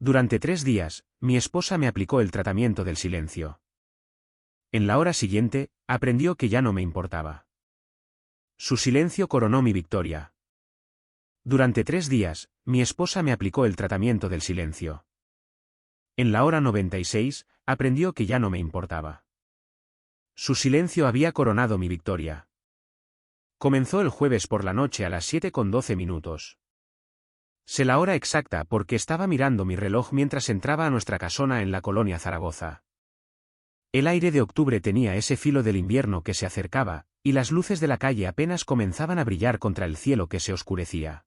Durante 3 días, mi esposa me aplicó el tratamiento del silencio. En la hora siguiente, aprendió que ya no me importaba. Su silencio coronó mi victoria. Durante 3 días, mi esposa me aplicó el tratamiento del silencio. En la hora 96, aprendió que ya no me importaba. Su silencio había coronado mi victoria. Comenzó el jueves por la noche a las 7:12. Sé la hora exacta porque estaba mirando mi reloj mientras entraba a nuestra casona en la colonia Zaragoza. El aire de octubre tenía ese filo del invierno que se acercaba, y las luces de la calle apenas comenzaban a brillar contra el cielo que se oscurecía.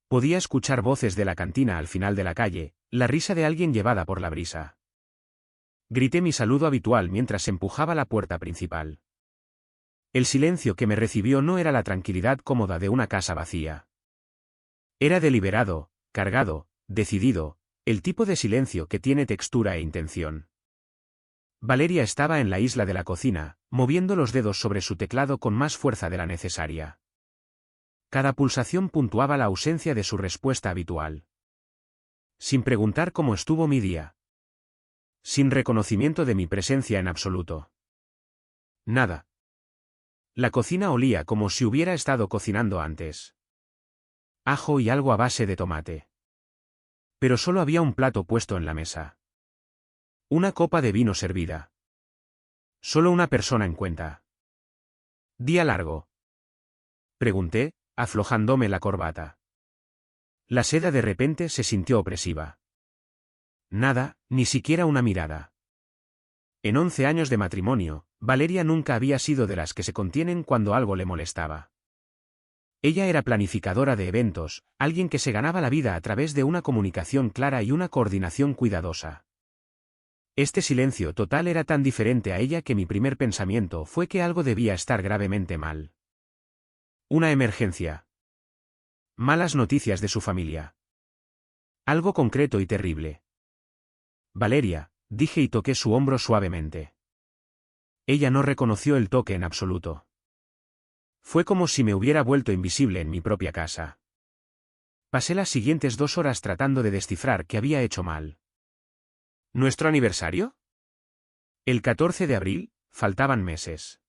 Podía escuchar voces de la cantina al final de la calle, la risa de alguien llevada por la brisa. Grité mi saludo habitual mientras empujaba la puerta principal. El silencio que me recibió no era la tranquilidad cómoda de una casa vacía. Era deliberado, cargado, decidido, el tipo de silencio que tiene textura e intención. Valeria estaba en la isla de la cocina, moviendo los dedos sobre su teclado con más fuerza de la necesaria. Cada pulsación puntuaba la ausencia de su respuesta habitual. Sin preguntar cómo estuvo mi día. Sin reconocimiento de mi presencia en absoluto. Nada. La cocina olía como si hubiera estado cocinando antes. Ajo y algo a base de tomate. Pero solo había un plato puesto en la mesa. Una copa de vino servida. Solo una persona en cuenta. ¿Día largo?, pregunté, aflojándome la corbata. La seda de repente se sintió opresiva. Nada, ni siquiera una mirada. En 11 años de matrimonio, Valeria nunca había sido de las que se contienen cuando algo le molestaba. Ella era planificadora de eventos, alguien que se ganaba la vida a través de una comunicación clara y una coordinación cuidadosa. Este silencio total era tan diferente a ella que mi primer pensamiento fue que algo debía estar gravemente mal. Una emergencia. Malas noticias de su familia. Algo concreto y terrible. Valeria, dije y toqué su hombro suavemente. Ella no reconoció el toque en absoluto. Fue como si me hubiera vuelto invisible en mi propia casa. Pasé las siguientes 2 horas tratando de descifrar qué había hecho mal. ¿Nuestro aniversario? El 14 de abril, faltaban meses.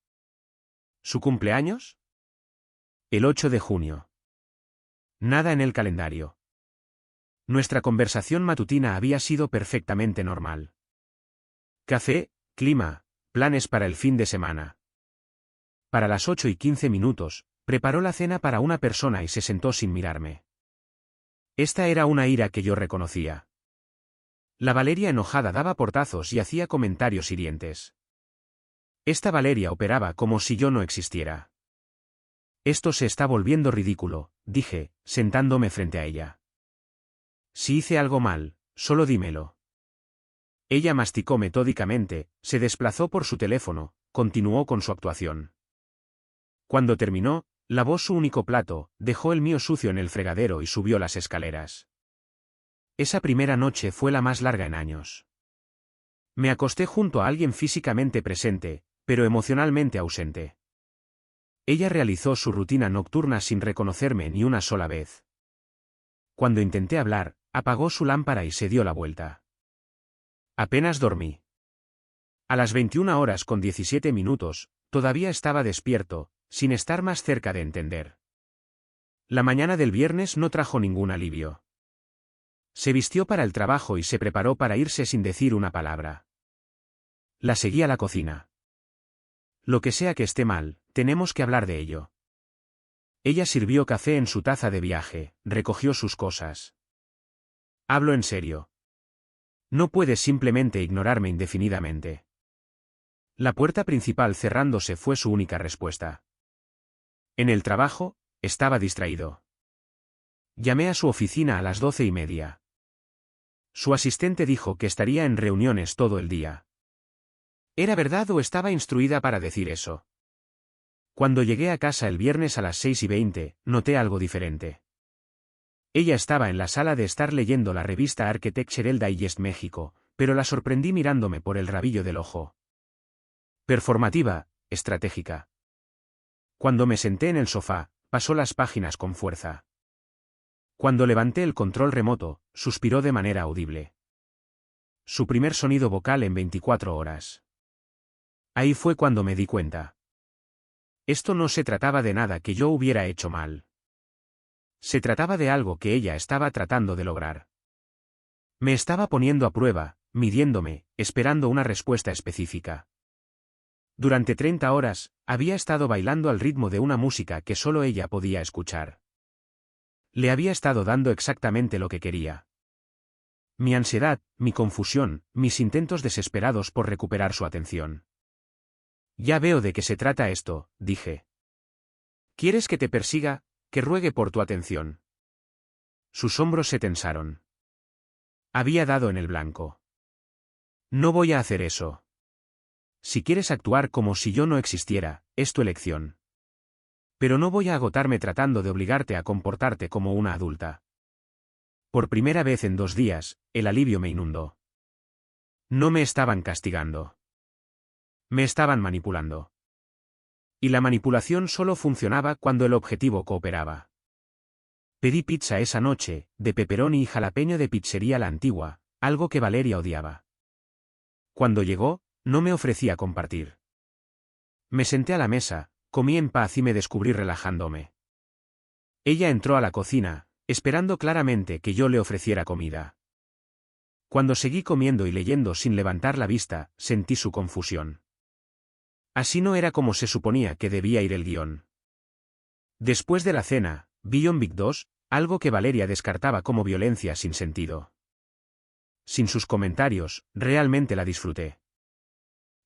¿Su cumpleaños? El 8 de junio. Nada en el calendario. Nuestra conversación matutina había sido perfectamente normal. Café, clima, planes para el fin de semana. Para las 8:15, preparó la cena para una persona y se sentó sin mirarme. Esta era una ira que yo reconocía. La Valeria enojada daba portazos y hacía comentarios hirientes. Esta Valeria operaba como si yo no existiera. Esto se está volviendo ridículo, dije, sentándome frente a ella. Si hice algo mal, solo dímelo. Ella masticó metódicamente, se desplazó por su teléfono, continuó con su actuación. Cuando terminó, lavó su único plato, dejó el mío sucio en el fregadero y subió las escaleras. Esa primera noche fue la más larga en años. Me acosté junto a alguien físicamente presente, pero emocionalmente ausente. Ella realizó su rutina nocturna sin reconocerme ni una sola vez. Cuando intenté hablar, apagó su lámpara y se dio la vuelta. Apenas dormí. A las 21:17, todavía estaba despierto, sin estar más cerca de entender. La mañana del viernes no trajo ningún alivio. Se vistió para el trabajo y se preparó para irse sin decir una palabra. La seguí a la cocina. Lo que sea que esté mal, tenemos que hablar de ello. Ella sirvió café en su taza de viaje, recogió sus cosas. Hablo en serio. No puedes simplemente ignorarme indefinidamente. La puerta principal cerrándose fue su única respuesta. En el trabajo, estaba distraído. Llamé a su oficina a las 12:30. Su asistente dijo que estaría en reuniones todo el día. ¿Era verdad o estaba instruida para decir eso? Cuando llegué a casa el viernes a las 6:20, noté algo diferente. Ella estaba en la sala de estar leyendo la revista Architectural Digest México, pero la sorprendí mirándome por el rabillo del ojo. Performativa, estratégica. Cuando me senté en el sofá, pasó las páginas con fuerza. Cuando levanté el control remoto, suspiró de manera audible. Su primer sonido vocal en 24 horas. Ahí fue cuando me di cuenta. Esto no se trataba de nada que yo hubiera hecho mal. Se trataba de algo que ella estaba tratando de lograr. Me estaba poniendo a prueba, midiéndome, esperando una respuesta específica. Durante 30 horas, había estado bailando al ritmo de una música que solo ella podía escuchar. Le había estado dando exactamente lo que quería. Mi ansiedad, mi confusión, mis intentos desesperados por recuperar su atención. Ya veo de qué se trata esto, dije. ¿Quieres que te persiga, que ruegue por tu atención? Sus hombros se tensaron. Había dado en el blanco. No voy a hacer eso. Si quieres actuar como si yo no existiera, es tu elección. Pero no voy a agotarme tratando de obligarte a comportarte como una adulta. Por primera vez en 2 días, el alivio me inundó. No me estaban castigando. Me estaban manipulando. Y la manipulación solo funcionaba cuando el objetivo cooperaba. Pedí pizza esa noche, de pepperoni y jalapeño de Pizzería La Antigua, algo que Valeria odiaba. Cuando llegó, no me ofrecía compartir. Me senté a la mesa, comí en paz y me descubrí relajándome. Ella entró a la cocina, esperando claramente que yo le ofreciera comida. Cuando seguí comiendo y leyendo sin levantar la vista, sentí su confusión. Así no era como se suponía que debía ir el guión. Después de la cena, vi John Wick 2, algo que Valeria descartaba como violencia sin sentido. Sin sus comentarios, realmente la disfruté.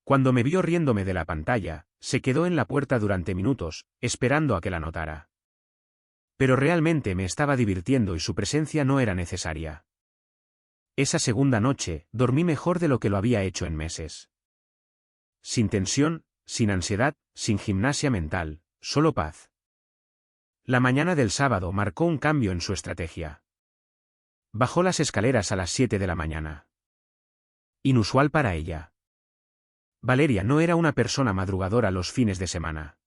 Cuando me vio riéndome de la pantalla, se quedó en la puerta durante minutos, esperando a que la notara. Pero realmente me estaba divirtiendo y su presencia no era necesaria. Esa segunda noche, dormí mejor de lo que lo había hecho en meses. Sin tensión, sin ansiedad, sin gimnasia mental, solo paz. La mañana del sábado marcó un cambio en su estrategia. Bajó las escaleras a las 7 de la mañana. Inusual para ella. Valeria no era una persona madrugadora los fines de semana.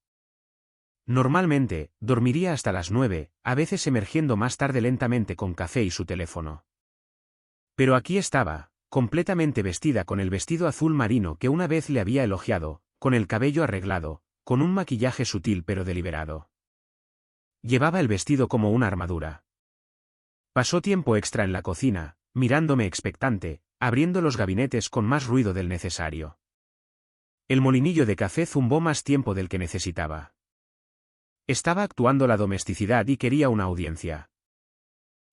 Normalmente, dormiría hasta las 9, a veces emergiendo más tarde lentamente con café y su teléfono. Pero aquí estaba, completamente vestida con el vestido azul marino que una vez le había elogiado, con el cabello arreglado, con un maquillaje sutil pero deliberado. Llevaba el vestido como una armadura. Pasó tiempo extra en la cocina, mirándome expectante, abriendo los gabinetes con más ruido del necesario. El molinillo de café zumbó más tiempo del que necesitaba. Estaba actuando la domesticidad y quería una audiencia.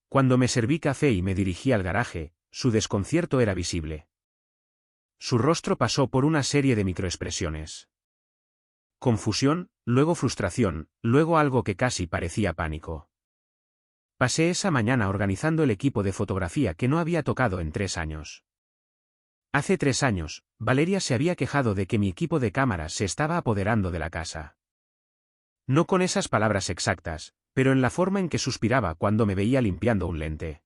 Cuando me serví café y me dirigí al garaje, su desconcierto era visible. Su rostro pasó por una serie de microexpresiones. Confusión, luego frustración, luego algo que casi parecía pánico. Pasé esa mañana organizando el equipo de fotografía que no había tocado en 3 años. Hace 3 años, Valeria se había quejado de que mi equipo de cámaras se estaba apoderando de la casa. No con esas palabras exactas, pero en la forma en que suspiraba cuando me veía limpiando un lente.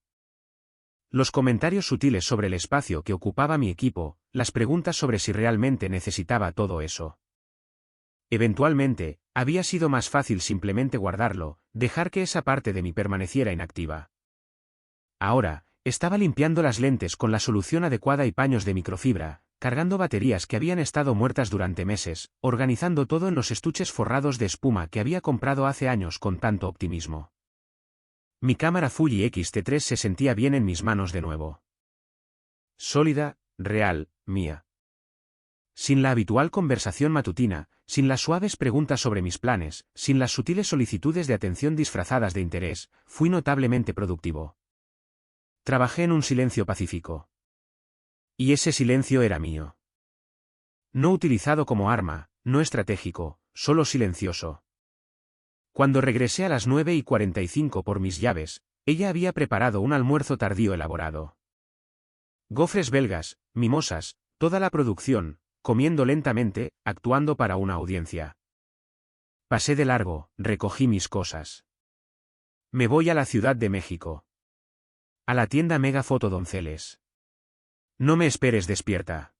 Los comentarios sutiles sobre el espacio que ocupaba mi equipo, las preguntas sobre si realmente necesitaba todo eso. Eventualmente, había sido más fácil simplemente guardarlo, dejar que esa parte de mí permaneciera inactiva. Ahora, estaba limpiando las lentes con la solución adecuada y paños de microfibra, cargando baterías que habían estado muertas durante meses, organizando todo en los estuches forrados de espuma que había comprado hace años con tanto optimismo. Mi cámara Fuji X-T3 se sentía bien en mis manos de nuevo. Sólida, real, mía. Sin la habitual conversación matutina, sin las suaves preguntas sobre mis planes, sin las sutiles solicitudes de atención disfrazadas de interés, fui notablemente productivo. Trabajé en un silencio pacífico. Y ese silencio era mío. No utilizado como arma, no estratégico, solo silencioso. Cuando regresé a las 9:45 por mis llaves, ella había preparado un almuerzo tardío elaborado. Gofres belgas, mimosas, toda la producción, comiendo lentamente, actuando para una audiencia. Pasé de largo, recogí mis cosas. Me voy a la Ciudad de México. A la tienda Mega Fotodonceles. No me esperes despierta.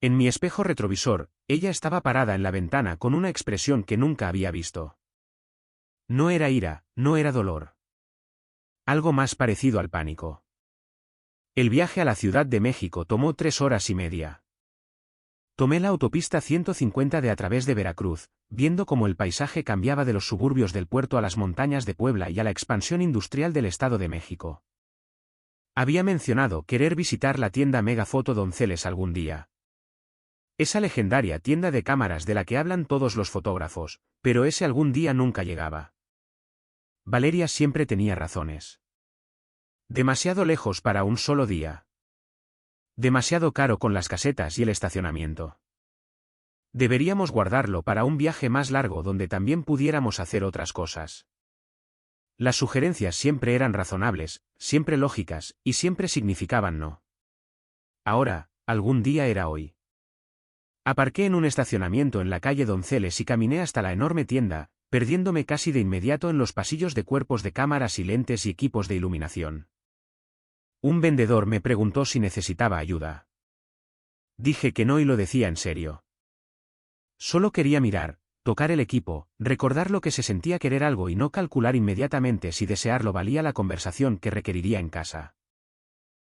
En mi espejo retrovisor, ella estaba parada en la ventana con una expresión que nunca había visto. No era ira, no era dolor. Algo más parecido al pánico. El viaje a la Ciudad de México tomó 3 horas y media. Tomé la autopista 150 de a través de Veracruz, viendo cómo el paisaje cambiaba de los suburbios del puerto a las montañas de Puebla y a la expansión industrial del Estado de México. Había mencionado querer visitar la tienda Megafoto Donceles algún día. Esa legendaria tienda de cámaras de la que hablan todos los fotógrafos, pero ese algún día nunca llegaba. Valeria siempre tenía razones. Demasiado lejos para un solo día. Demasiado caro con las casetas y el estacionamiento. Deberíamos guardarlo para un viaje más largo donde también pudiéramos hacer otras cosas. Las sugerencias siempre eran razonables, siempre lógicas, y siempre significaban no. Ahora, algún día era hoy. Aparqué en un estacionamiento en la calle Donceles y caminé hasta la enorme tienda, perdiéndome casi de inmediato en los pasillos de cuerpos de cámaras y lentes y equipos de iluminación. Un vendedor me preguntó si necesitaba ayuda. Dije que no y lo decía en serio. Solo quería mirar, tocar el equipo, recordar lo que se sentía querer algo y no calcular inmediatamente si desearlo valía la conversación que requeriría en casa.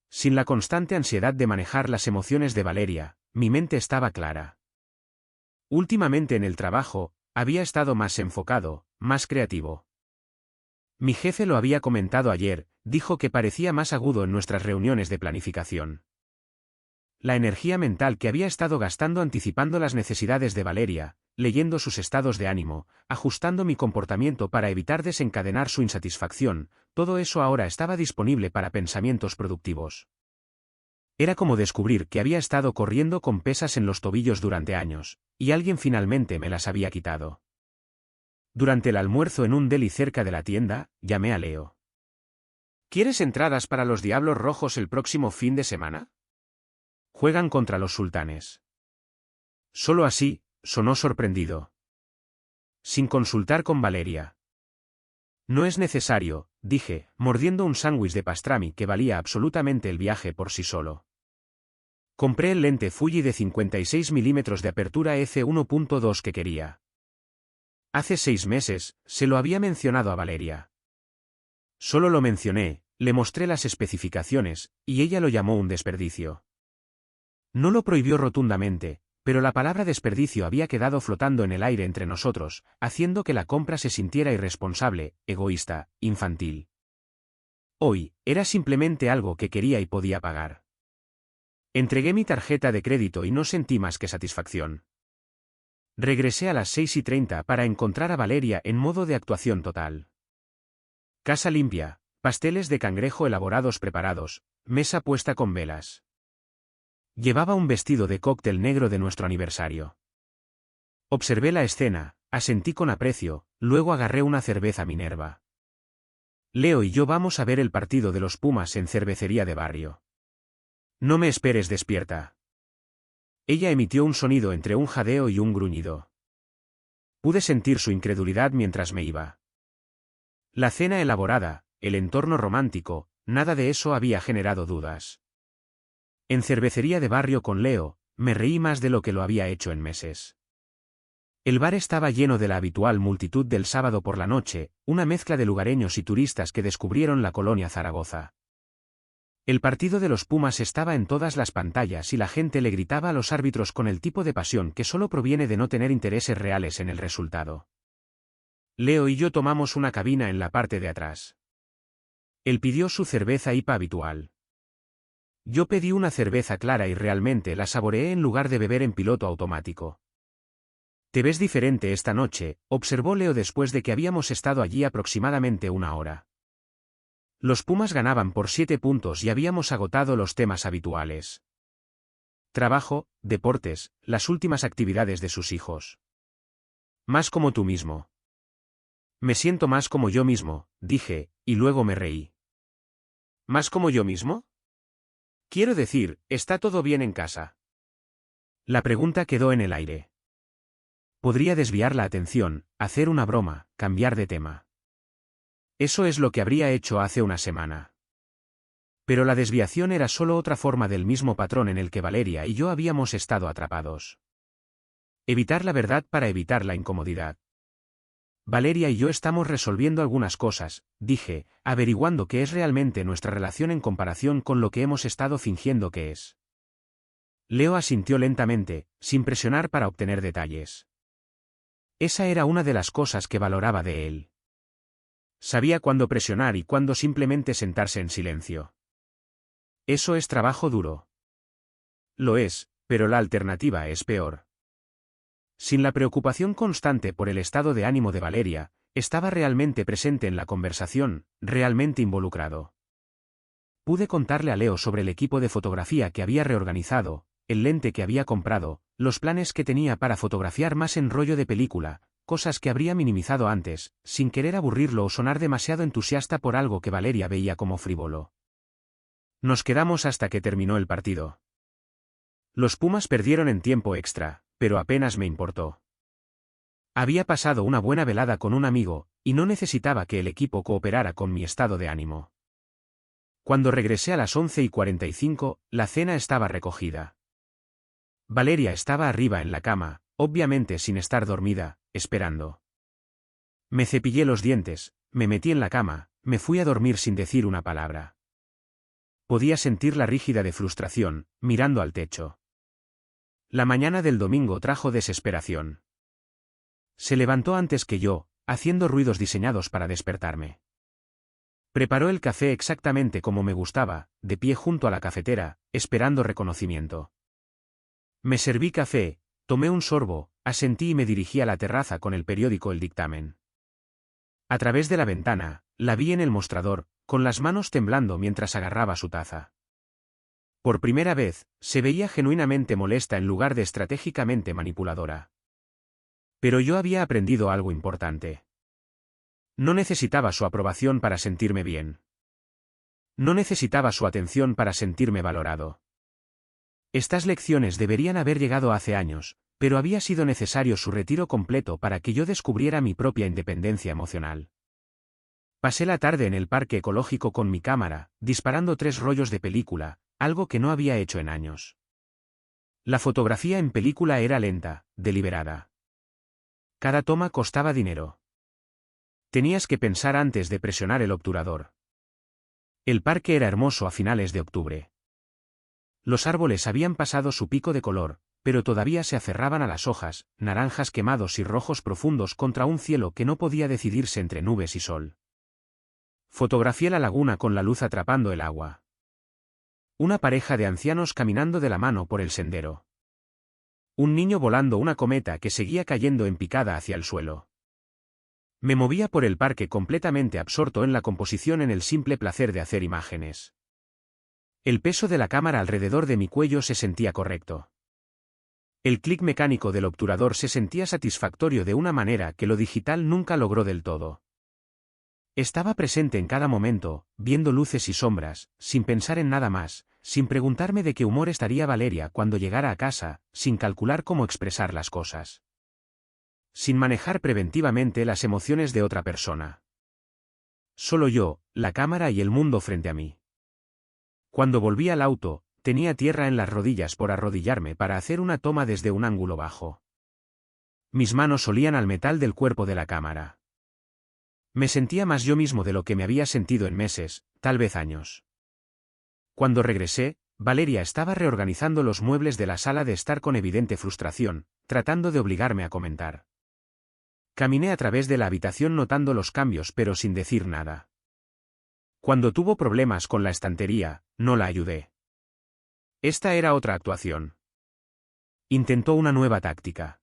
Sin la constante ansiedad de manejar las emociones de Valeria, mi mente estaba clara. Últimamente en el trabajo, había estado más enfocado, más creativo. Mi jefe lo había comentado ayer, dijo que parecía más agudo en nuestras reuniones de planificación. La energía mental que había estado gastando anticipando las necesidades de Valeria, leyendo sus estados de ánimo, ajustando mi comportamiento para evitar desencadenar su insatisfacción, todo eso ahora estaba disponible para pensamientos productivos. Era como descubrir que había estado corriendo con pesas en los tobillos durante años, y alguien finalmente me las había quitado. Durante el almuerzo en un deli cerca de la tienda, llamé a Leo. ¿Quieres entradas para los Diablos Rojos el próximo fin de semana? Juegan contra los Sultanes. Solo así, sonó sorprendido. Sin consultar con Valeria. No es necesario, dije, mordiendo un sándwich de pastrami que valía absolutamente el viaje por sí solo. Compré el lente Fuji de 56 mm de apertura f1.2 que quería. Hace 6 meses, se lo había mencionado a Valeria. Solo lo mencioné, le mostré las especificaciones, y ella lo llamó un desperdicio. No lo prohibió rotundamente, pero la palabra desperdicio había quedado flotando en el aire entre nosotros, haciendo que la compra se sintiera irresponsable, egoísta, infantil. Hoy, era simplemente algo que quería y podía pagar. Entregué mi tarjeta de crédito y no sentí más que satisfacción. Regresé a las 6:30 para encontrar a Valeria en modo de actuación total. Casa limpia, pasteles de cangrejo elaborados preparados, mesa puesta con velas. Llevaba un vestido de cóctel negro de nuestro aniversario. Observé la escena, asentí con aprecio, luego agarré una cerveza Minerva. Leo y yo vamos a ver el partido de los Pumas en cervecería de barrio. No me esperes despierta. Ella emitió un sonido entre un jadeo y un gruñido. Pude sentir su incredulidad mientras me iba. La cena elaborada, el entorno romántico, nada de eso había generado dudas. En cervecería de barrio con Leo, me reí más de lo que lo había hecho en meses. El bar estaba lleno de la habitual multitud del sábado por la noche, una mezcla de lugareños y turistas que descubrieron la colonia Zaragoza. El partido de los Pumas estaba en todas las pantallas y la gente le gritaba a los árbitros con el tipo de pasión que solo proviene de no tener intereses reales en el resultado. Leo y yo tomamos una cabina en la parte de atrás. Él pidió su cerveza IPA habitual. Yo pedí una cerveza clara y realmente la saboreé en lugar de beber en piloto automático. «Te ves diferente esta noche», observó Leo después de que habíamos estado allí aproximadamente 1 hora. Los Pumas ganaban por 7 puntos y habíamos agotado los temas habituales. Trabajo, deportes, las últimas actividades de sus hijos. Más como tú mismo. Me siento más como yo mismo, dije, y luego me reí. ¿Más como yo mismo? Quiero decir, ¿está todo bien en casa? La pregunta quedó en el aire. Podría desviar la atención, hacer una broma, cambiar de tema. Eso es lo que habría hecho hace una semana. Pero la desviación era solo otra forma del mismo patrón en el que Valeria y yo habíamos estado atrapados. Evitar la verdad para evitar la incomodidad. Valeria y yo estamos resolviendo algunas cosas, dije, averiguando qué es realmente nuestra relación en comparación con lo que hemos estado fingiendo que es. Leo asintió lentamente, sin presionar para obtener detalles. Esa era una de las cosas que valoraba de él. Sabía cuándo presionar y cuándo simplemente sentarse en silencio. Eso es trabajo duro. Lo es, pero la alternativa es peor. Sin la preocupación constante por el estado de ánimo de Valeria, estaba realmente presente en la conversación, realmente involucrado. Pude contarle a Leo sobre el equipo de fotografía que había reorganizado, el lente que había comprado, los planes que tenía para fotografiar más en rollo de película, cosas que habría minimizado antes, sin querer aburrirlo o sonar demasiado entusiasta por algo que Valeria veía como frívolo. Nos quedamos hasta que terminó el partido. Los Pumas perdieron en tiempo extra, pero apenas me importó. Había pasado una buena velada con un amigo, y no necesitaba que el equipo cooperara con mi estado de ánimo. Cuando regresé a las 11:45, la cena estaba recogida. Valeria estaba arriba en la cama, obviamente sin estar dormida, esperando. Me cepillé los dientes, me metí en la cama, me fui a dormir sin decir una palabra. Podía sentirla rígida de frustración, mirando al techo. La mañana del domingo trajo desesperación. Se levantó antes que yo, haciendo ruidos diseñados para despertarme. Preparó el café exactamente como me gustaba, de pie junto a la cafetera, esperando reconocimiento. Me serví café, tomé un sorbo, asentí y me dirigí a la terraza con el periódico El Dictamen. A través de la ventana, la vi en el mostrador, con las manos temblando mientras agarraba su taza. Por primera vez, se veía genuinamente molesta en lugar de estratégicamente manipuladora. Pero yo había aprendido algo importante. No necesitaba su aprobación para sentirme bien. No necesitaba su atención para sentirme valorado. Estas lecciones deberían haber llegado hace años, pero había sido necesario su retiro completo para que yo descubriera mi propia independencia emocional. Pasé la tarde en el parque ecológico con mi cámara, disparando 3 rollos de película, algo que no había hecho en años. La fotografía en película era lenta, deliberada. Cada toma costaba dinero. Tenías que pensar antes de presionar el obturador. El parque era hermoso a finales de octubre. Los árboles habían pasado su pico de color, pero todavía se aferraban a las hojas, naranjas quemados y rojos profundos contra un cielo que no podía decidirse entre nubes y sol. Fotografié la laguna con la luz atrapando el agua. Una pareja de ancianos caminando de la mano por el sendero. Un niño volando una cometa que seguía cayendo en picada hacia el suelo. Me movía por el parque completamente absorto en la composición, en el simple placer de hacer imágenes. El peso de la cámara alrededor de mi cuello se sentía correcto. El clic mecánico del obturador se sentía satisfactorio de una manera que lo digital nunca logró del todo. Estaba presente en cada momento, viendo luces y sombras, sin pensar en nada más, sin preguntarme de qué humor estaría Valeria cuando llegara a casa, sin calcular cómo expresar las cosas. Sin manejar preventivamente las emociones de otra persona. Solo yo, la cámara y el mundo frente a mí. Cuando volví al auto, tenía tierra en las rodillas por arrodillarme para hacer una toma desde un ángulo bajo. Mis manos olían al metal del cuerpo de la cámara. Me sentía más yo mismo de lo que me había sentido en meses, tal vez años. Cuando regresé, Valeria estaba reorganizando los muebles de la sala de estar con evidente frustración, tratando de obligarme a comentar. Caminé a través de la habitación notando los cambios pero sin decir nada. Cuando tuvo problemas con la estantería, no la ayudé. Esta era otra actuación. Intentó una nueva táctica.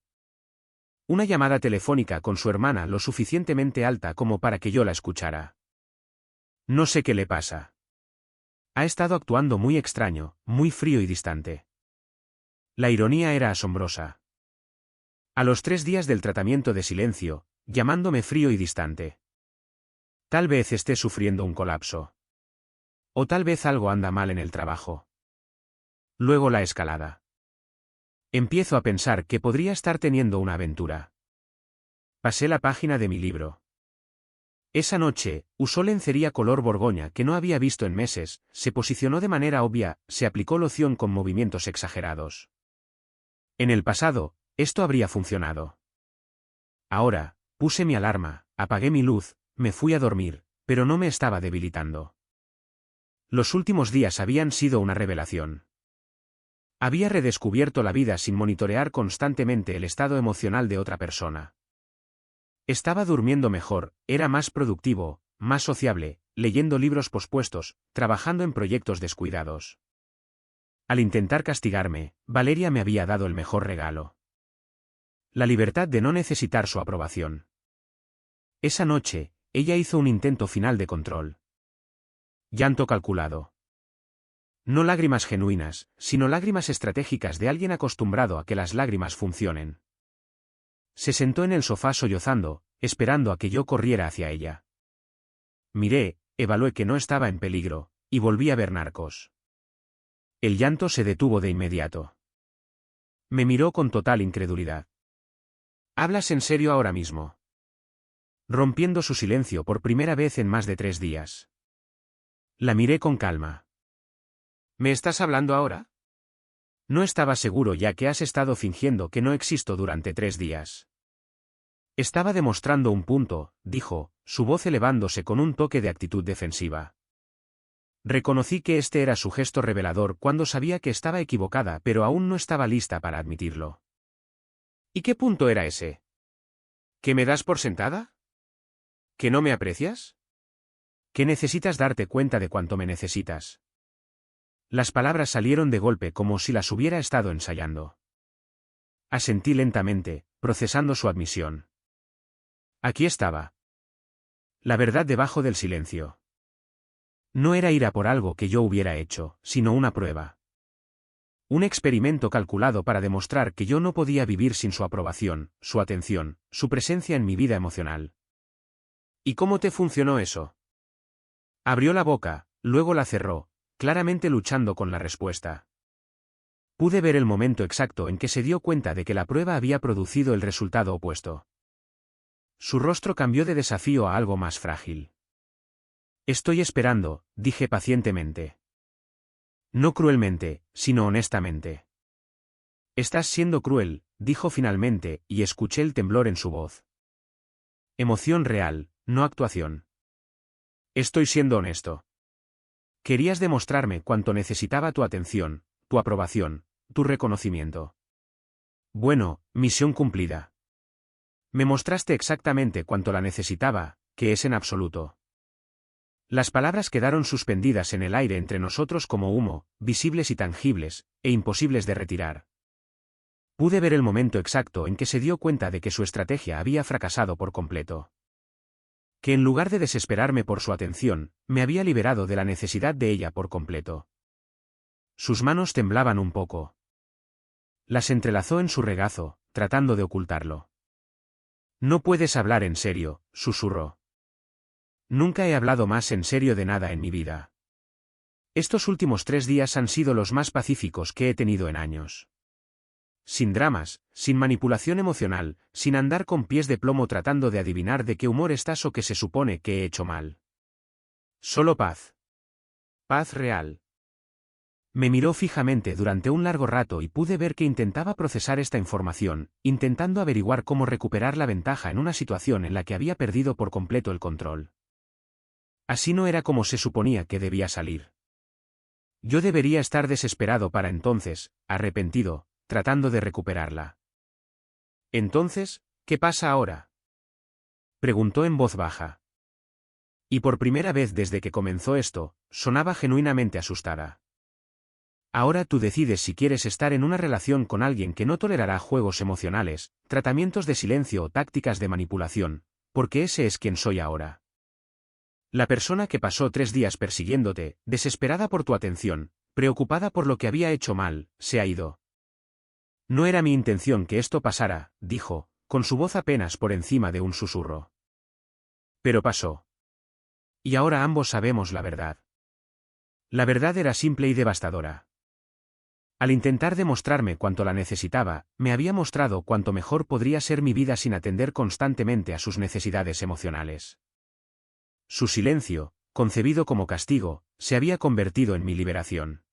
Una llamada telefónica con su hermana lo suficientemente alta como para que yo la escuchara. No sé qué le pasa. Ha estado actuando muy extraño, muy frío y distante. La ironía era asombrosa. A los 3 días del tratamiento de silencio, llamándome frío y distante. Tal vez esté sufriendo un colapso. O tal vez algo anda mal en el trabajo. Luego la escalada. Empiezo a pensar que podría estar teniendo una aventura. Pasé la página de mi libro. Esa noche, usó lencería color borgoña que no había visto en meses, se posicionó de manera obvia, se aplicó loción con movimientos exagerados. En el pasado, esto habría funcionado. Ahora, Puse mi alarma, apagué mi luz, me fui a dormir, pero no me estaba debilitando. Los últimos días habían sido una revelación. Había redescubierto la vida sin monitorear constantemente el estado emocional de otra persona. Estaba durmiendo mejor, era más productivo, más sociable, leyendo libros pospuestos, trabajando en proyectos descuidados. Al intentar castigarme, Valeria me había dado el mejor regalo. La libertad de no necesitar su aprobación. Esa noche, ella hizo un intento final de control. Llanto calculado. No lágrimas genuinas, sino lágrimas estratégicas de alguien acostumbrado a que las lágrimas funcionen. Se sentó en el sofá sollozando, esperando a que yo corriera hacia ella. Miré, evalué que no estaba en peligro, y volví a ver Narcos. El llanto se detuvo de inmediato. Me miró con total incredulidad. ¿Hablas en serio ahora mismo? Rompiendo su silencio por primera vez en más de 3 días. La miré con calma. ¿Me estás hablando ahora? No estaba seguro ya que has estado fingiendo que no existo durante 3 días. Estaba demostrando un punto, dijo, su voz elevándose con un toque de actitud defensiva. Reconocí que este era su gesto revelador cuando sabía que estaba equivocada, pero aún no estaba lista para admitirlo. ¿Y qué punto era ese? ¿Que me das por sentada? ¿Que no me aprecias? ¿Que necesitas darte cuenta de cuánto me necesitas? Las palabras salieron de golpe como si las hubiera estado ensayando. Asentí lentamente, procesando su admisión. Aquí estaba. La verdad debajo del silencio. No era ira por algo que yo hubiera hecho, sino una prueba. Un experimento calculado para demostrar que yo no podía vivir sin su aprobación, su atención, su presencia en mi vida emocional. ¿Y cómo te funcionó eso? Abrió la boca, luego la cerró, claramente luchando con la respuesta. Pude ver el momento exacto en que se dio cuenta de que la prueba había producido el resultado opuesto. Su rostro cambió de desafío a algo más frágil. Estoy esperando, dije pacientemente. No cruelmente, sino honestamente. Estás siendo cruel, dijo finalmente, y escuché el temblor en su voz. Emoción real, no actuación. Estoy siendo honesto. Querías demostrarme cuánto necesitaba tu atención, tu aprobación, tu reconocimiento. Bueno, misión cumplida. Me mostraste exactamente cuánto la necesitaba, que es en absoluto. Las palabras quedaron suspendidas en el aire entre nosotros como humo, visibles y tangibles, e imposibles de retirar. Pude ver el momento exacto en que se dio cuenta de que su estrategia había fracasado por completo. Que en lugar de desesperarme por su atención, me había liberado de la necesidad de ella por completo. Sus manos temblaban un poco. Las entrelazó en su regazo, tratando de ocultarlo. No puedes hablar en serio, susurró. Nunca he hablado más en serio de nada en mi vida. Estos últimos 3 días han sido los más pacíficos que he tenido en años. Sin dramas, sin manipulación emocional, sin andar con pies de plomo tratando de adivinar de qué humor estás o qué se supone que he hecho mal. Solo paz. Paz real. Me miró fijamente durante un largo rato y pude ver que intentaba procesar esta información, intentando averiguar cómo recuperar la ventaja en una situación en la que había perdido por completo el control. Así no era como se suponía que debía salir. Yo debería estar desesperado para entonces, arrepentido, tratando de recuperarla. Entonces, ¿qué pasa ahora? Preguntó en voz baja. Y por primera vez desde que comenzó esto, sonaba genuinamente asustada. Ahora tú decides si quieres estar en una relación con alguien que no tolerará juegos emocionales, tratamientos de silencio o tácticas de manipulación, porque ese es quien soy ahora. La persona que pasó 3 días persiguiéndote, desesperada por tu atención, preocupada por lo que había hecho mal, se ha ido. No era mi intención que esto pasara, dijo, con su voz apenas por encima de un susurro. Pero pasó. Y ahora ambos sabemos la verdad. La verdad era simple y devastadora. Al intentar demostrarme cuánto la necesitaba, me había mostrado cuánto mejor podría ser mi vida sin atender constantemente a sus necesidades emocionales. Su silencio, concebido como castigo, se había convertido en mi liberación.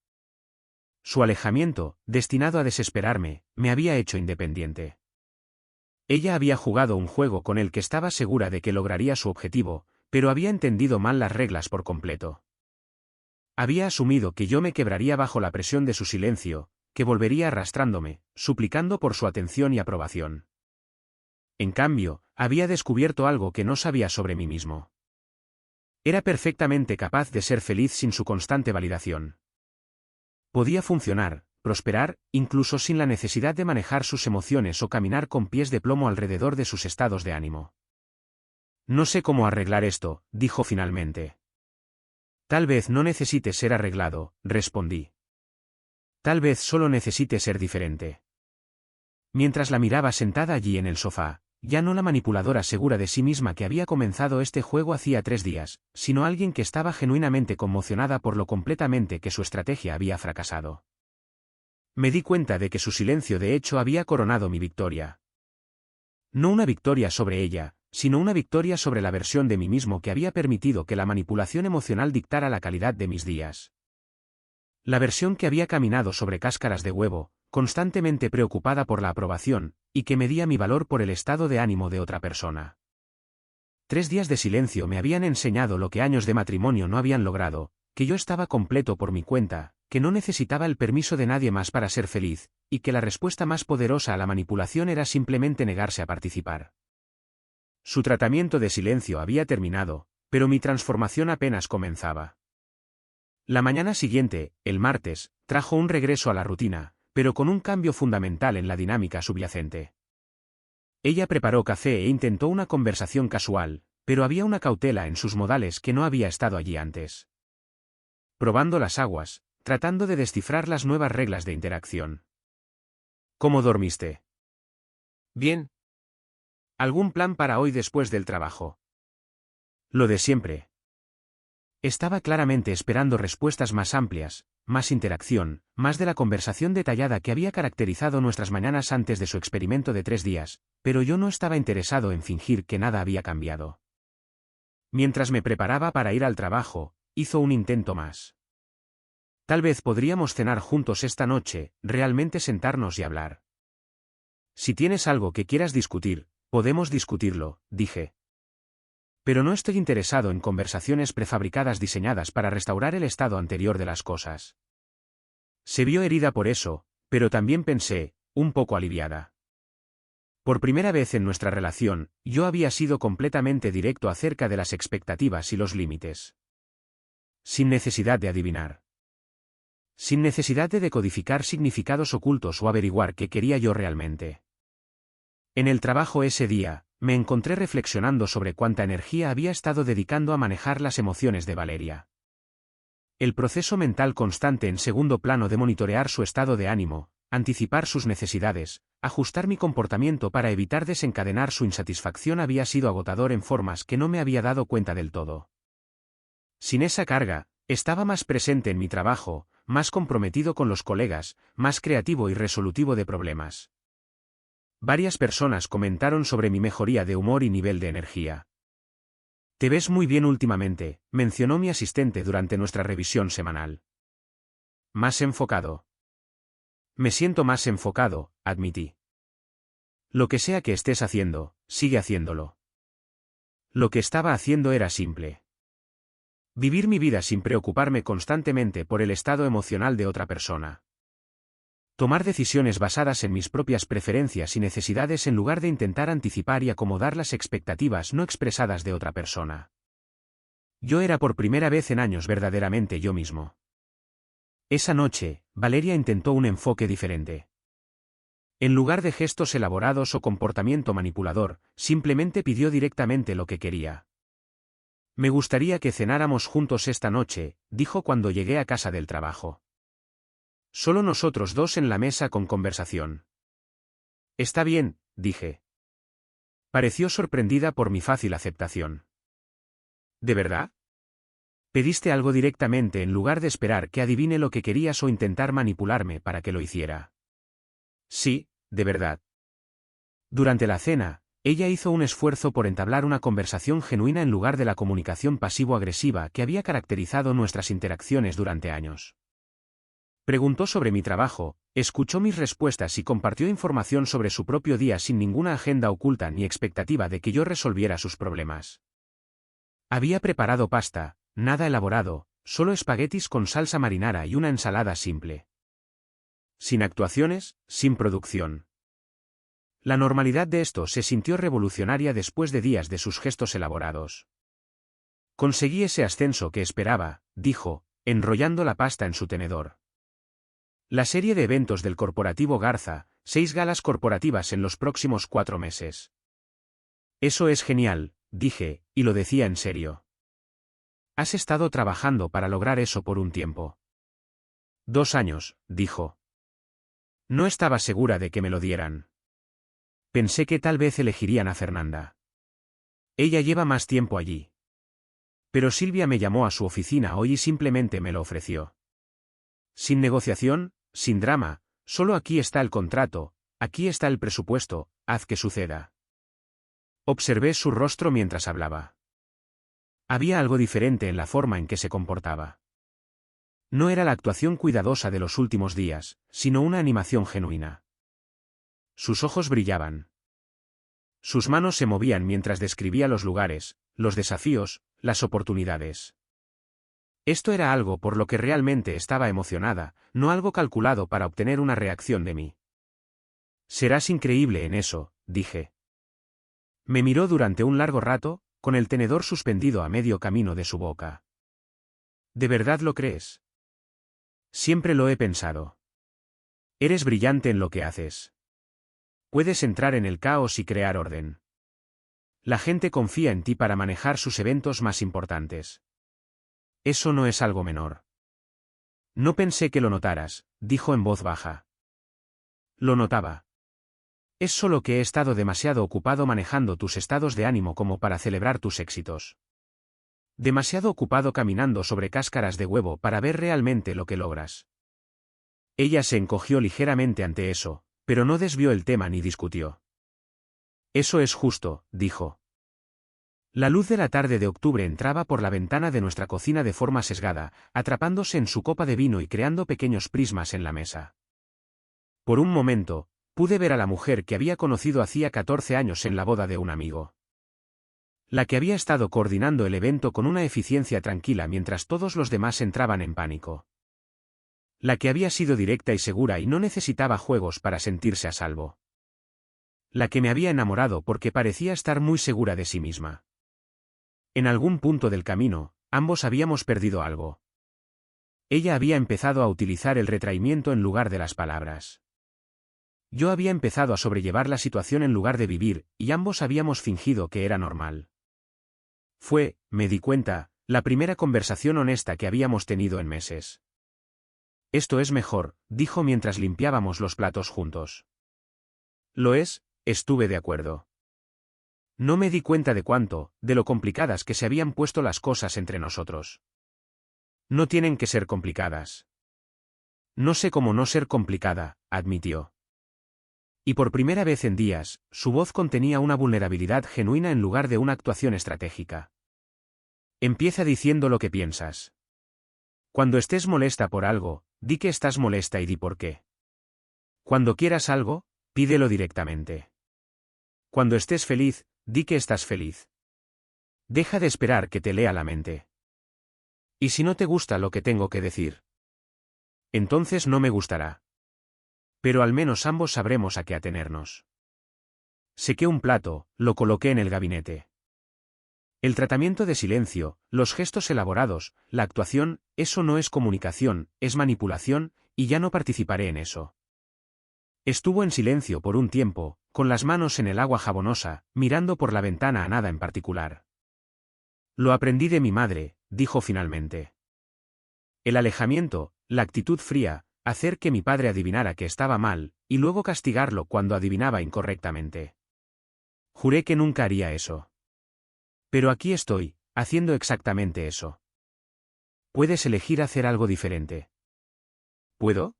Su alejamiento, destinado a desesperarme, me había hecho independiente. Ella había jugado un juego con el que estaba segura de que lograría su objetivo, pero había entendido mal las reglas por completo. Había asumido que yo me quebraría bajo la presión de su silencio, que volvería arrastrándome, suplicando por su atención y aprobación. En cambio, había descubierto algo que no sabía sobre mí mismo. Era perfectamente capaz de ser feliz sin su constante validación. Podía funcionar, prosperar, incluso sin la necesidad de manejar sus emociones o caminar con pies de plomo alrededor de sus estados de ánimo. No sé cómo arreglar esto, dijo finalmente. Tal vez no necesite ser arreglado, respondí. Tal vez solo necesite ser diferente. Mientras la miraba sentada allí en el sofá, ya no la manipuladora segura de sí misma que había comenzado este juego hacía 3 días, sino alguien que estaba genuinamente conmocionada por lo completamente que su estrategia había fracasado. Me di cuenta de que su silencio de hecho había coronado mi victoria. No una victoria sobre ella, sino una victoria sobre la versión de mí mismo que había permitido que la manipulación emocional dictara la calidad de mis días. La versión que había caminado sobre cáscaras de huevo, constantemente preocupada por la aprobación, y que medía mi valor por el estado de ánimo de otra persona. 3 días de silencio me habían enseñado lo que años de matrimonio no habían logrado, que yo estaba completo por mi cuenta, que no necesitaba el permiso de nadie más para ser feliz, y que la respuesta más poderosa a la manipulación era simplemente negarse a participar. Su tratamiento de silencio había terminado, pero mi transformación apenas comenzaba. La mañana siguiente, el martes, trajo un regreso a la rutina, pero con un cambio fundamental en la dinámica subyacente. Ella preparó café e intentó una conversación casual, pero había una cautela en sus modales que no había estado allí antes. Probando las aguas, tratando de descifrar las nuevas reglas de interacción. ¿Cómo dormiste? Bien. ¿Algún plan para hoy después del trabajo? Lo de siempre. Estaba claramente esperando respuestas más amplias, más interacción, más de la conversación detallada que había caracterizado nuestras mañanas antes de su experimento de 3 días, pero yo no estaba interesado en fingir que nada había cambiado. Mientras me preparaba para ir al trabajo, hizo un intento más. Tal vez podríamos cenar juntos esta noche, realmente sentarnos y hablar. Si tienes algo que quieras discutir, podemos discutirlo, dije. Pero no estoy interesado en conversaciones prefabricadas diseñadas para restaurar el estado anterior de las cosas. Se vio herida por eso, pero también pensé, un poco aliviada. Por primera vez en nuestra relación, yo había sido completamente directo acerca de las expectativas y los límites. Sin necesidad de adivinar. Sin necesidad de decodificar significados ocultos o averiguar qué quería yo realmente. En el trabajo ese día, me encontré reflexionando sobre cuánta energía había estado dedicando a manejar las emociones de Valeria. El proceso mental constante en segundo plano de monitorear su estado de ánimo, anticipar sus necesidades, ajustar mi comportamiento para evitar desencadenar su insatisfacción había sido agotador en formas que no me había dado cuenta del todo. Sin esa carga, estaba más presente en mi trabajo, más comprometido con los colegas, más creativo y resolutivo de problemas. Varias personas comentaron sobre mi mejoría de humor y nivel de energía. Te ves muy bien últimamente, mencionó mi asistente durante nuestra revisión semanal. Más enfocado. Me siento más enfocado, admití. Lo que sea que estés haciendo, sigue haciéndolo. Lo que estaba haciendo era simple. Vivir mi vida sin preocuparme constantemente por el estado emocional de otra persona. Tomar decisiones basadas en mis propias preferencias y necesidades en lugar de intentar anticipar y acomodar las expectativas no expresadas de otra persona. Yo era por primera vez en años verdaderamente yo mismo. Esa noche, Valeria intentó un enfoque diferente. En lugar de gestos elaborados o comportamiento manipulador, simplemente pidió directamente lo que quería. Me gustaría que cenáramos juntos esta noche, dijo cuando llegué a casa del trabajo. Solo nosotros dos en la mesa con conversación. Está bien, dije. Pareció sorprendida por mi fácil aceptación. ¿De verdad? Pediste algo directamente en lugar de esperar que adivine lo que querías o intentar manipularme para que lo hiciera. Sí, de verdad. Durante la cena, ella hizo un esfuerzo por entablar una conversación genuina en lugar de la comunicación pasivo-agresiva que había caracterizado nuestras interacciones durante años. Preguntó sobre mi trabajo, escuchó mis respuestas y compartió información sobre su propio día sin ninguna agenda oculta ni expectativa de que yo resolviera sus problemas. Había preparado pasta, nada elaborado, solo espaguetis con salsa marinara y una ensalada simple. Sin actuaciones, sin producción. La normalidad de esto se sintió revolucionaria después de días de sus gestos elaborados. Conseguí ese ascenso que esperaba, dijo, enrollando la pasta en su tenedor. La serie de eventos del corporativo Garza, 6 galas corporativas en los próximos 4 meses. Eso es genial, dije, y lo decía en serio. Has estado trabajando para lograr eso por un tiempo. 2 años, dijo. No estaba segura de que me lo dieran. Pensé que tal vez elegirían a Fernanda. Ella lleva más tiempo allí. Pero Silvia me llamó a su oficina hoy y simplemente me lo ofreció. Sin negociación, sin drama, solo aquí está el contrato, aquí está el presupuesto, haz que suceda. Observé su rostro mientras hablaba. Había algo diferente en la forma en que se comportaba. No era la actuación cuidadosa de los últimos días, sino una animación genuina. Sus ojos brillaban. Sus manos se movían mientras describía los lugares, los desafíos, las oportunidades. Esto era algo por lo que realmente estaba emocionada, no algo calculado para obtener una reacción de mí. Serás increíble en eso, dije. Me miró durante un largo rato, con el tenedor suspendido a medio camino de su boca. ¿De verdad lo crees? Siempre lo he pensado. Eres brillante en lo que haces. Puedes entrar en el caos y crear orden. La gente confía en ti para manejar sus eventos más importantes. Eso no es algo menor. No pensé que lo notaras, dijo en voz baja. Lo notaba. Es solo que he estado demasiado ocupado manejando tus estados de ánimo como para celebrar tus éxitos. Demasiado ocupado caminando sobre cáscaras de huevo para ver realmente lo que logras. Ella se encogió ligeramente ante eso, pero no desvió el tema ni discutió. Eso es justo, dijo. La luz de la tarde de octubre entraba por la ventana de nuestra cocina de forma sesgada, atrapándose en su copa de vino y creando pequeños prismas en la mesa. Por un momento, pude ver a la mujer que había conocido hacía 14 años en la boda de un amigo. La que había estado coordinando el evento con una eficiencia tranquila mientras todos los demás entraban en pánico. La que había sido directa y segura y no necesitaba juegos para sentirse a salvo. La que me había enamorado porque parecía estar muy segura de sí misma. En algún punto del camino, ambos habíamos perdido algo. Ella había empezado a utilizar el retraimiento en lugar de las palabras. Yo había empezado a sobrellevar la situación en lugar de vivir, y ambos habíamos fingido que era normal. Fue, me di cuenta, la primera conversación honesta que habíamos tenido en meses. Esto es mejor, dijo mientras limpiábamos los platos juntos. Lo es, estuve de acuerdo. No me di cuenta de cuánto, de lo complicadas que se habían puesto las cosas entre nosotros. No tienen que ser complicadas. No sé cómo no ser complicada, admitió. Y por primera vez en días, su voz contenía una vulnerabilidad genuina en lugar de una actuación estratégica. Empieza diciendo lo que piensas. Cuando estés molesta por algo, di que estás molesta y di por qué. Cuando quieras algo, pídelo directamente. Cuando estés feliz, di que estás feliz. Deja de esperar que te lea la mente. ¿Y si no te gusta lo que tengo que decir? Entonces no me gustará. Pero al menos ambos sabremos a qué atenernos. Sequé un plato, lo coloqué en el gabinete. El tratamiento de silencio, los gestos elaborados, la actuación, eso no es comunicación, es manipulación, y ya no participaré en eso. Estuvo en silencio por un tiempo, con las manos en el agua jabonosa, mirando por la ventana a nada en particular. Lo aprendí de mi madre, dijo finalmente. El alejamiento, la actitud fría, hacer que mi padre adivinara que estaba mal, y luego castigarlo cuando adivinaba incorrectamente. Juré que nunca haría eso. Pero aquí estoy, haciendo exactamente eso. Puedes elegir hacer algo diferente. ¿Puedo?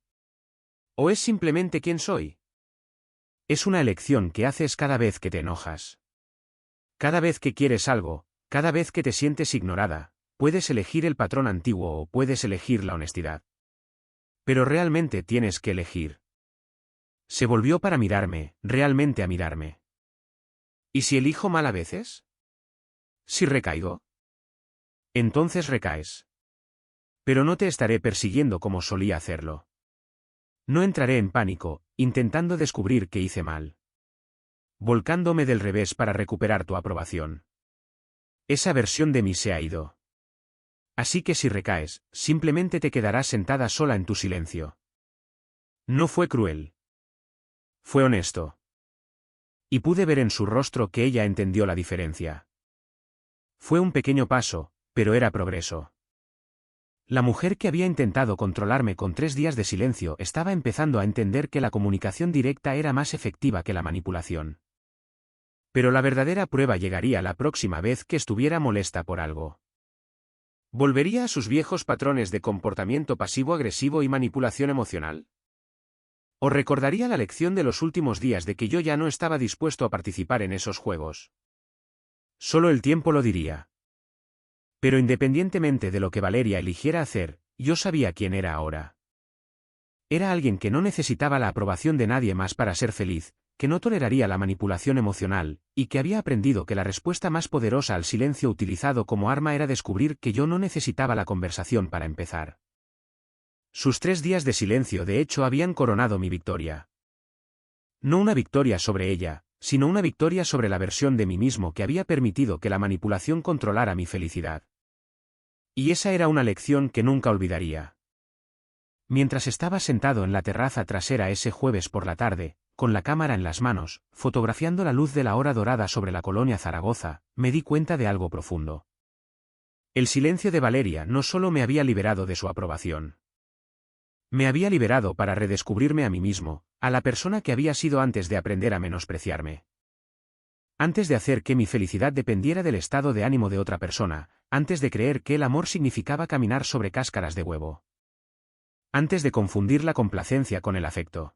¿O es simplemente quién soy? Es una elección que haces cada vez que te enojas. Cada vez que quieres algo, cada vez que te sientes ignorada, puedes elegir el patrón antiguo o puedes elegir la honestidad. Pero realmente tienes que elegir. Se volvió para mirarme, realmente a mirarme. ¿Y si elijo mal a veces? ¿Si recaigo? Entonces recaes. Pero no te estaré persiguiendo como solía hacerlo. No entraré en pánico, intentando descubrir qué hice mal. Volcándome del revés para recuperar tu aprobación. Esa versión de mí se ha ido. Así que si recaes, simplemente te quedarás sentada sola en tu silencio. No fue cruel. Fue honesto. Y pude ver en su rostro que ella entendió la diferencia. Fue un pequeño paso, pero era progreso. La mujer que había intentado controlarme con 3 días de silencio estaba empezando a entender que la comunicación directa era más efectiva que la manipulación. Pero la verdadera prueba llegaría la próxima vez que estuviera molesta por algo. ¿Volvería a sus viejos patrones de comportamiento pasivo-agresivo y manipulación emocional? ¿O recordaría la lección de los últimos días de que yo ya no estaba dispuesto a participar en esos juegos? Solo el tiempo lo diría. Pero independientemente de lo que Valeria eligiera hacer, yo sabía quién era ahora. Era alguien que no necesitaba la aprobación de nadie más para ser feliz, que no toleraría la manipulación emocional, y que había aprendido que la respuesta más poderosa al silencio utilizado como arma era descubrir que yo no necesitaba la conversación para empezar. Sus 3 días de silencio de hecho habían coronado mi victoria. No una victoria sobre ella, sino una victoria sobre la versión de mí mismo que había permitido que la manipulación controlara mi felicidad. Y esa era una lección que nunca olvidaría. Mientras estaba sentado en la terraza trasera ese jueves por la tarde, con la cámara en las manos, fotografiando la luz de la hora dorada sobre la colonia Zaragoza, me di cuenta de algo profundo. El silencio de Valeria no solo me había liberado de su aprobación. Me había liberado para redescubrirme a mí mismo, a la persona que había sido antes de aprender a menospreciarme. Antes de hacer que mi felicidad dependiera del estado de ánimo de otra persona, antes de creer que el amor significaba caminar sobre cáscaras de huevo. Antes de confundir la complacencia con el afecto.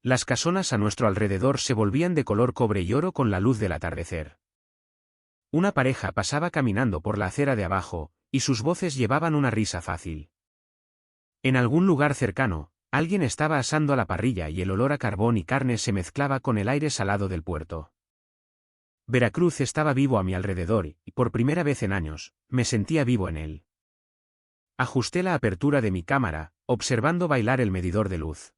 Las casonas a nuestro alrededor se volvían de color cobre y oro con la luz del atardecer. Una pareja pasaba caminando por la acera de abajo, y sus voces llevaban una risa fácil. En algún lugar cercano, alguien estaba asando a la parrilla y el olor a carbón y carne se mezclaba con el aire salado del puerto. Veracruz estaba vivo a mi alrededor y, por primera vez en años, me sentía vivo en él. Ajusté la apertura de mi cámara, observando bailar el medidor de luz.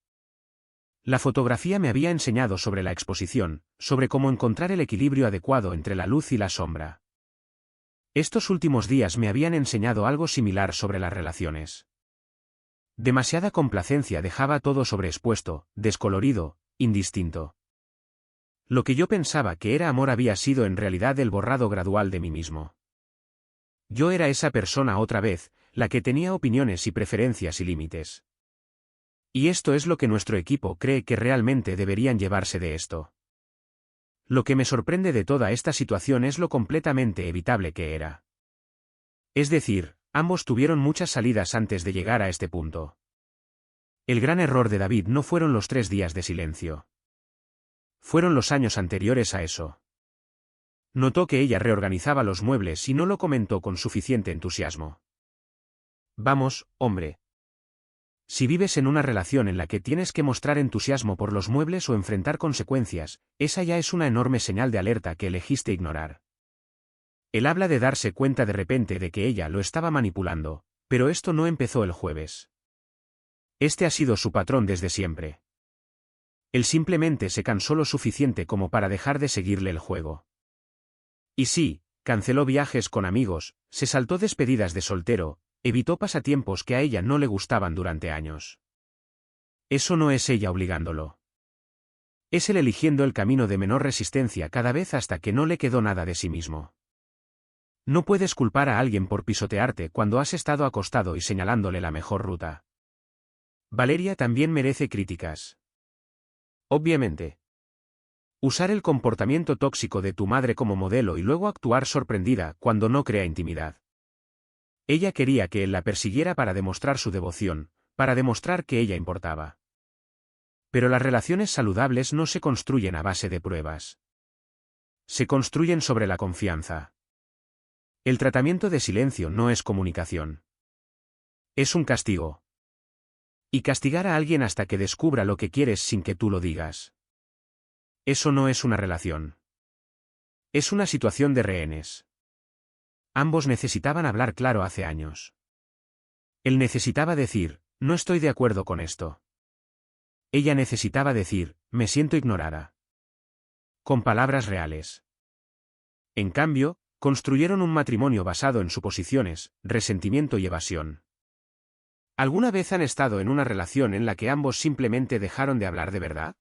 La fotografía me había enseñado sobre la exposición, sobre cómo encontrar el equilibrio adecuado entre la luz y la sombra. Estos últimos días me habían enseñado algo similar sobre las relaciones. Demasiada complacencia dejaba todo sobreexpuesto, descolorido, indistinto. Lo que yo pensaba que era amor había sido en realidad el borrado gradual de mí mismo. Yo era esa persona otra vez, la que tenía opiniones y preferencias y límites. Y esto es lo que nuestro equipo cree que realmente deberían llevarse de esto. Lo que me sorprende de toda esta situación es lo completamente evitable que era. Es decir, ambos tuvieron muchas salidas antes de llegar a este punto. El gran error de David no fueron los 3 días de silencio. Fueron los años anteriores a eso. Notó que ella reorganizaba los muebles y no lo comentó con suficiente entusiasmo. Vamos, hombre. Si vives en una relación en la que tienes que mostrar entusiasmo por los muebles o enfrentar consecuencias, esa ya es una enorme señal de alerta que elegiste ignorar. Él habla de darse cuenta de repente de que ella lo estaba manipulando, pero esto no empezó el jueves. Este ha sido su patrón desde siempre. Él simplemente se cansó lo suficiente como para dejar de seguirle el juego. Y sí, canceló viajes con amigos, se saltó despedidas de soltero, evitó pasatiempos que a ella no le gustaban durante años. Eso no es ella obligándolo. Es él eligiendo el camino de menor resistencia cada vez hasta que no le quedó nada de sí mismo. No puedes culpar a alguien por pisotearte cuando has estado acostado y señalándole la mejor ruta. Valeria también merece críticas. Obviamente. Usar el comportamiento tóxico de tu madre como modelo y luego actuar sorprendida cuando no crea intimidad. Ella quería que él la persiguiera para demostrar su devoción, para demostrar que ella importaba. Pero las relaciones saludables no se construyen a base de pruebas. Se construyen sobre la confianza. El tratamiento de silencio no es comunicación. Es un castigo. Y castigar a alguien hasta que descubra lo que quieres sin que tú lo digas. Eso no es una relación. Es una situación de rehenes. Ambos necesitaban hablar claro hace años. Él necesitaba decir, no estoy de acuerdo con esto. Ella necesitaba decir, me siento ignorada. Con palabras reales. En cambio, construyeron un matrimonio basado en suposiciones, resentimiento y evasión. ¿Alguna vez han estado en una relación en la que ambos simplemente dejaron de hablar de verdad?